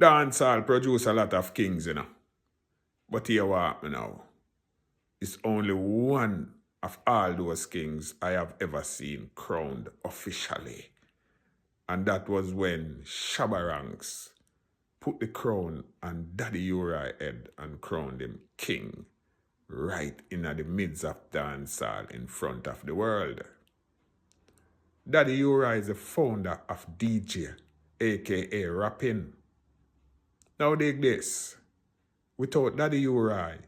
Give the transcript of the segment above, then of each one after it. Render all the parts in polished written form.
Dancehall produce a lot of kings, you know. But here what me now. It's only one of all those kings I have ever seen crowned officially. And that was when Shabba Ranks put the crown on Daddy Uriah's head and crowned him king right in the midst of dancehall in front of the world. Daddy Uriah is the founder of DJ, aka rapping. Now dig this. Without Daddy Uriah,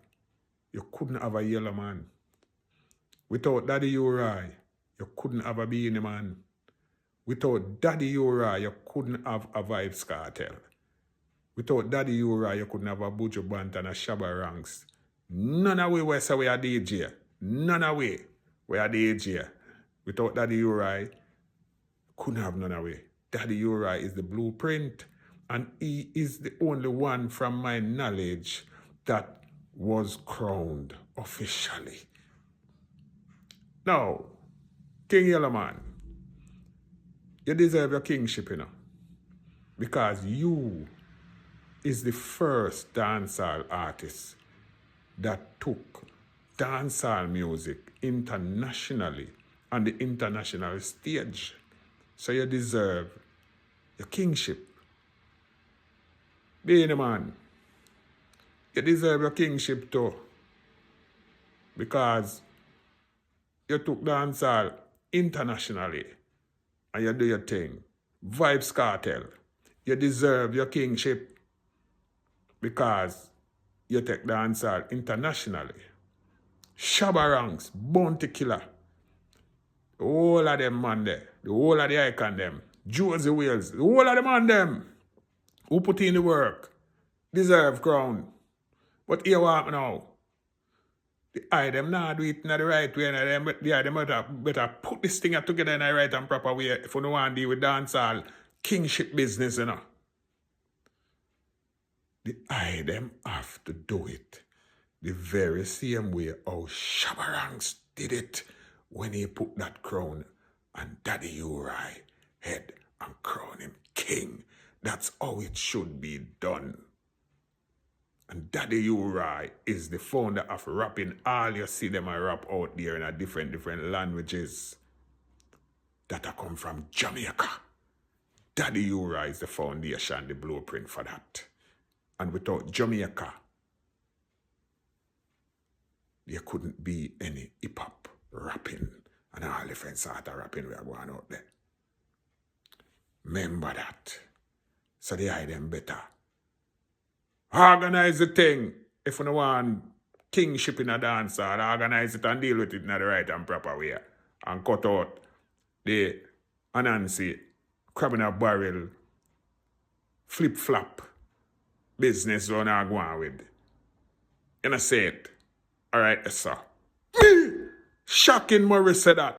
you couldn't have a Yellow Man. Without Daddy Uriah, you couldn't have a Beenie Man. Without Daddy Uriah, you couldn't have a vybz Kartel. Without Daddy Uriah, you couldn't have a Buju Bant and a Shabba Ranks. None of we say we are DJ. None of we are DJ. Without Daddy Uriah, couldn't have none of we. Daddy Uriah is the blueprint. And he is the only one from my knowledge that was crowned officially. Now, King Yellow Man, you deserve your kingship, you know. Because you is the first dancehall artist that took dancehall music internationally on the international stage. So you deserve your kingship. Beenie Man, you deserve your kingship too. Because you took dancehall internationally and you do your thing. vybz Kartel, you deserve your kingship because you take dancehall internationally. Shabba Ranks, Bounty Killer, the whole of them man there, the whole of the icon them, Josie Wales, the whole of the man them who put in the work, deserve crown. But here what now? The eye them not do it in the right way, and them better put this thing together in the right and proper way if you don't want to deal with dancehall kingship business, you know. The eye them have to do it the very same way how Shabba Ranks did it when he put that crown on Daddy Uriah's head and crown him king. That's how it should be done. And Daddy Uriah is the founder of rapping. All you see them rap out there in a different languages that are come from Jamaica. Daddy Uriah is the foundation, the blueprint for that. And without Jamaica, there couldn't be any hip-hop rapping and all different sort of rapping we are going out there. Remember that. So they hide them better. Organize the thing. If you don't want kingship in a dancehall, organize it and deal with it in the right and proper way. And cut out the Anansi, crab in a barrel, flip-flop business you are going with. You know say it. Alright, sir. Shocking Morris said that.